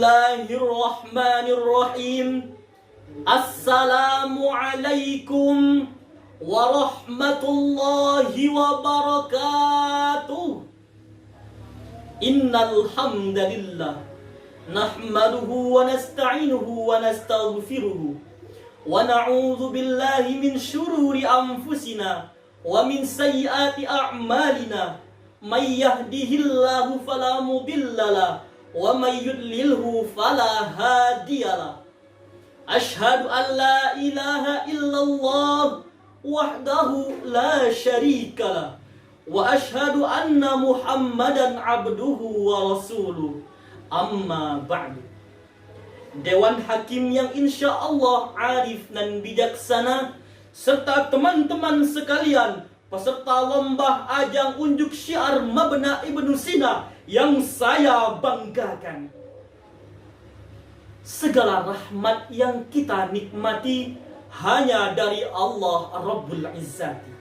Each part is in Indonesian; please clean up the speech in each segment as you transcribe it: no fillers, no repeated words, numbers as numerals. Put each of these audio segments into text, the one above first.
Bismillahirrahmanirrahim. Assalamualaikum warahmatullahi wabarakatuh. Innal hamdalillah nahmaduhu wa nasta'inuhu wa nastaghfiruh wa na'udzu billahi min syururi anfusina wa min sayyiati a'malina. May yahdihillahu fala mudhillalah wa may yudlilhu fala hadiyalah. Asyhadu an la ilaha illallah wahdahu la syarikalah wa asyhadu anna Muhammadan abduhu wa rasuluh. Amma ba'du. Dewan Hakim yang insya Allah arif dan bijaksana, serta teman-teman sekalian peserta lomba ajang unjuk syiar Mabna Ibnu Sina yang saya banggakan. Segala rahmat yang kita nikmati hanya dari Allah Rabbul Izzati.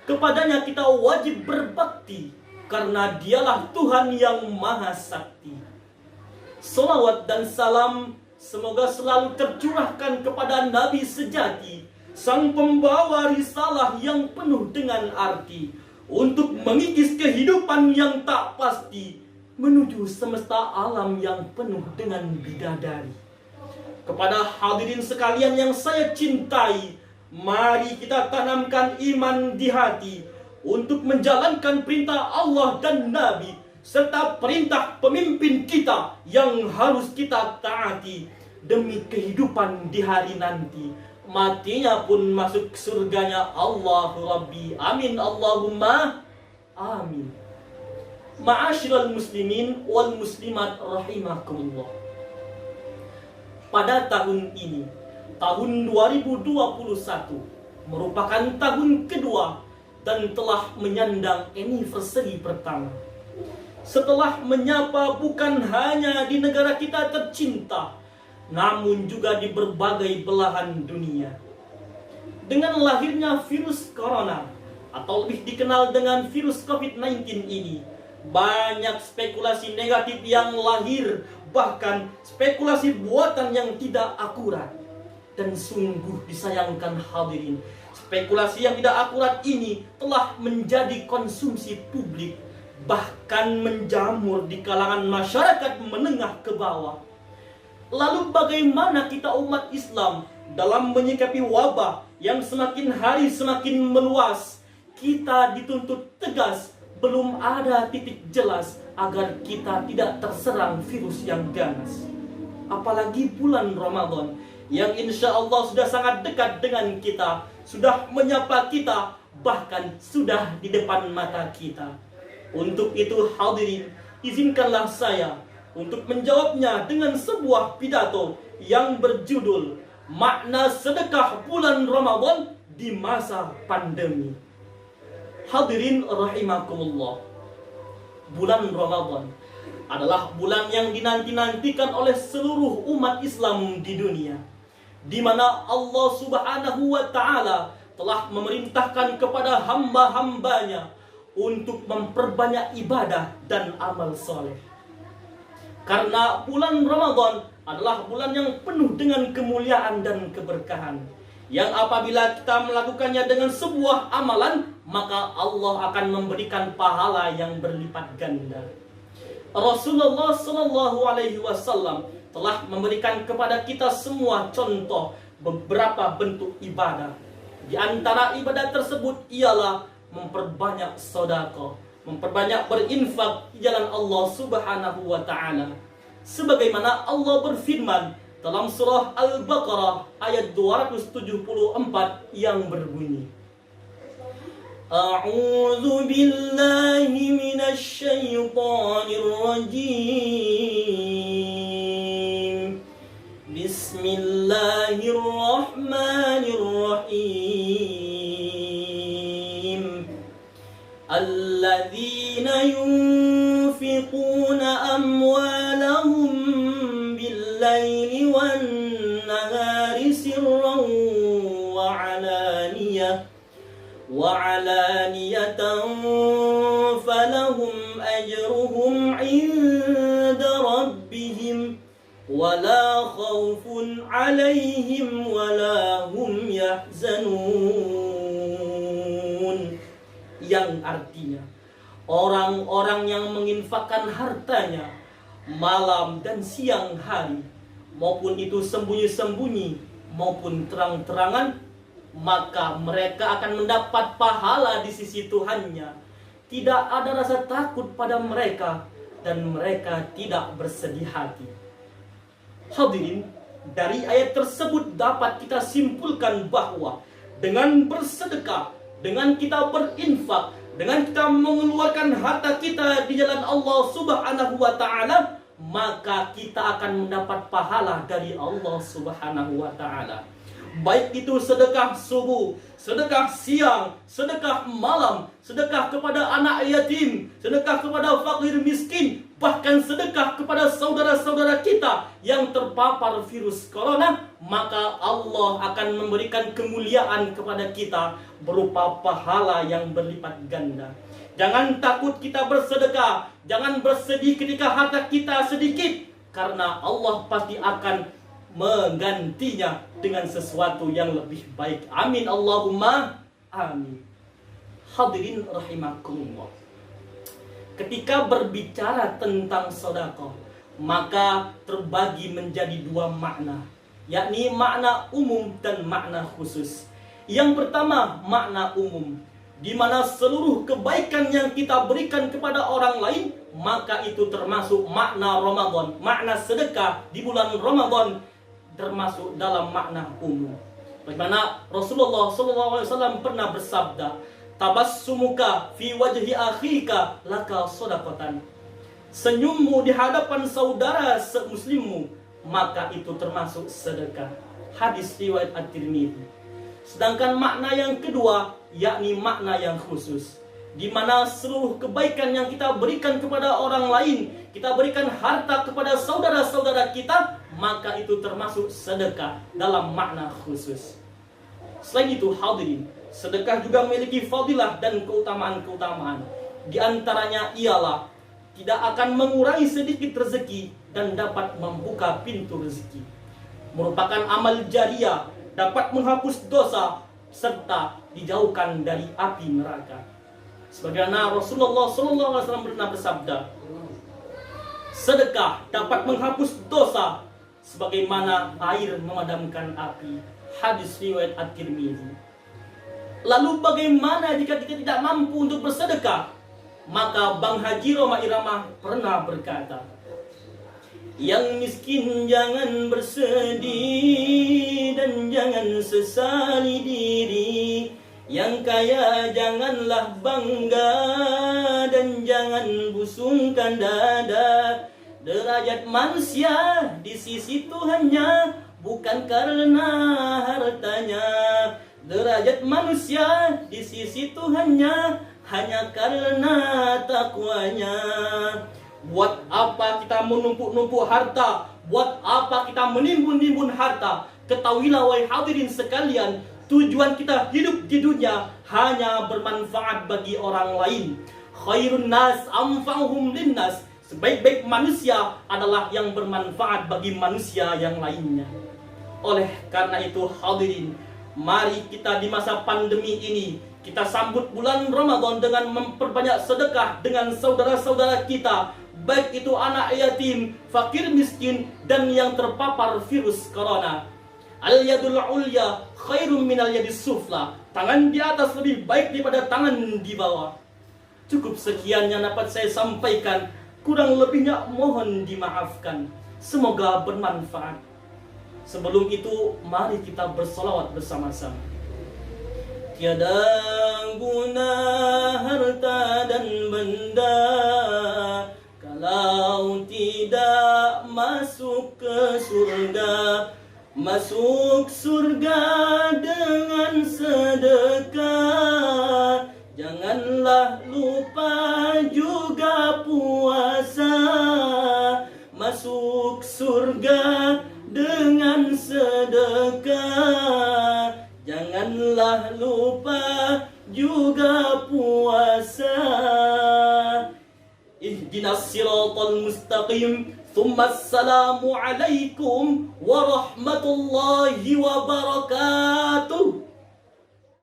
Kepadanya kita wajib berbakti karena dialah Tuhan yang Maha Sakti. Salawat dan salam semoga selalu tercurahkan kepada Nabi sejati, sang pembawa risalah yang penuh dengan arti, untuk mengikis kehidupan yang tak pasti menuju semesta alam yang penuh dengan bidadari. Kepada hadirin sekalian yang saya cintai, mari kita tanamkan iman di hati untuk menjalankan perintah Allah dan Nabi serta perintah pemimpin kita yang harus kita taati demi kehidupan di hari nanti. Matinya pun masuk surganya Allah Rabbi. Amin Allahumma amin. Ma'asyiral muslimin wal muslimat rahimakumullah. Pada tahun ini, tahun 2021 merupakan tahun kedua dan telah menyandang anniversary pertama. Setelah menyapa bukan hanya di negara kita tercinta, namun juga di berbagai belahan dunia. Dengan lahirnya virus corona atau lebih dikenal dengan virus COVID-19 ini, banyak spekulasi negatif yang lahir, bahkan spekulasi buatan yang tidak akurat. Dan sungguh disayangkan hadirin, spekulasi yang tidak akurat ini telah menjadi konsumsi publik, bahkan menjamur di kalangan masyarakat menengah ke bawah. Lalu bagaimana kita umat Islam dalam menyikapi wabah yang semakin hari semakin meluas? Kita dituntut tegas, belum ada titik jelas agar kita tidak terserang virus yang ganas. Apalagi bulan Ramadan yang insya Allah sudah sangat dekat dengan kita, sudah menyapa kita, bahkan sudah di depan mata kita. Untuk itu hadirin, izinkanlah saya untuk menjawabnya dengan sebuah pidato yang berjudul Makna Sedekah Bulan Ramadan di Masa Pandemi. Hadirin rahimakumullah, bulan Ramadan adalah bulan yang dinanti-nantikan oleh seluruh umat Islam di dunia, di mana Allah Subhanahu wa Ta'ala telah memerintahkan kepada hamba-hambanya untuk memperbanyak ibadah dan amal soleh. Karena bulan Ramadan adalah bulan yang penuh dengan kemuliaan dan keberkahan, yang apabila kita melakukannya dengan sebuah amalan, maka Allah akan memberikan pahala yang berlipat ganda. Rasulullah Shallallahu Alaihi Wasallam telah memberikan kepada kita semua contoh beberapa bentuk ibadah. Di antara ibadah tersebut ialah memperbanyak sedekah, memperbanyak berinfak di jalan Allah Subhanahu wa Ta'ala. Sebagaimana Allah berfirman dalam surah Al-Baqarah ayat 274 yang berbunyi, A'udzu billahi minasy syaithanir rajim. Bismillahirrahmanirrahim. Alladzina yunfiquna amwalahum bil-laili wan-nahari sirran wa 'alaniyah وعلانية فلهم أجرهم عند ربهم wala khaufun 'alaihim wala hum yahzanun. Yang artinya orang-orang yang menginfakkan hartanya malam dan siang hari, maupun itu sembunyi-sembunyi maupun terang-terangan, maka mereka akan mendapat pahala di sisi Tuhannya. Tidak ada rasa takut pada mereka dan mereka tidak bersedih hati. Hadirin, dari ayat tersebut dapat kita simpulkan bahwa dengan bersedekah, dengan kita berinfak, dengan kita mengeluarkan harta kita di jalan Allah Subhanahu wa taala, maka kita akan mendapat pahala dari Allah Subhanahu wa taala. Baik itu sedekah subuh, sedekah siang, sedekah malam, sedekah kepada anak yatim, sedekah kepada fakir miskin, bahkan sedekah kepada saudara-saudara kita yang terpapar virus corona, maka Allah akan memberikan kemuliaan kepada kita berupa pahala yang berlipat ganda. Jangan takut kita bersedekah, jangan bersedih ketika harta kita sedikit, karena Allah pasti akan menggantinya dengan sesuatu yang lebih baik. Amin Allahumma amin. Hadirin rahimakumullah. Ketika berbicara tentang sedekah, maka terbagi menjadi dua makna, yakni makna umum dan makna khusus. Yang pertama, makna umum, di mana seluruh kebaikan yang kita berikan kepada orang lain, maka itu termasuk makna Ramadan. Makna sedekah di bulan Ramadan termasuk dalam makna umum. Bagaimana Rasulullah SAW pernah bersabda, tabassumuka fi wajhi akhika laka shadaqatan. Senyummu di hadapan saudara semuslimmu, maka itu termasuk sedekah. Hadis riwayat At-Tirmidzi. Sedangkan makna yang kedua, yakni makna yang khusus, di mana seluruh kebaikan yang kita berikan kepada orang lain, kita berikan harta kepada saudara-saudara kita, maka itu termasuk sedekah dalam makna khusus. Selain itu, hadirin, sedekah juga memiliki fadilah dan keutamaan-keutamaan. Di antaranya ialah tidak akan mengurangi sedikit rezeki dan dapat membuka pintu rezeki. Merupakan amal jariah, dapat menghapus dosa serta dijauhkan dari api neraka. Sebagaimana Rasulullah SAW pernah bersabda, sedekah dapat menghapus dosa sebagaimana air memadamkan api. Hadis riwayat At-Tirmidzi. Lalu bagaimana jika kita tidak mampu untuk bersedekah? Maka Bang Haji Roma Irama pernah berkata, yang miskin jangan bersedih dan jangan sesali diri, yang kaya janganlah bangga dan jangan busungkan dada. Derajat manusia di sisi Tuhannya bukan karena hartanya. Derajat manusia di sisi Tuhannya hanya karena takwanya. Buat apa kita menumpuk-numpuk harta? Buat apa kita menimbun-nimbun harta? Ketahuilah wahai hadirin sekalian, tujuan kita hidup di dunia hanya bermanfaat bagi orang lain. Khairun nas anfa'uhum linnas. Sebaik-baik manusia adalah yang bermanfaat bagi manusia yang lainnya. Oleh karena itu hadirin, mari kita di masa pandemi ini, kita sambut bulan Ramadan dengan memperbanyak sedekah dengan saudara-saudara kita, baik itu anak yatim, fakir miskin, dan yang terpapar virus corona. Al-yadul ulya khairum minal yadis sufla. Tangan di atas lebih baik daripada tangan di bawah. Cukup sekian yang dapat saya sampaikan. Kurang lebihnya mohon dimaafkan. Semoga bermanfaat. Sebelum itu, mari kita bersolawat bersama-sama. Tiada guna harta dan benda kalau tidak masuk ke surga. Masuk surga dengan sedekah. Janganlah lupa juga puasa. Masuk surga dengan sedekah. Janganlah lupa juga puasa. ihdinas siratal mustaqim. Assalamu alaikum warahmatullahi wabarakatuh.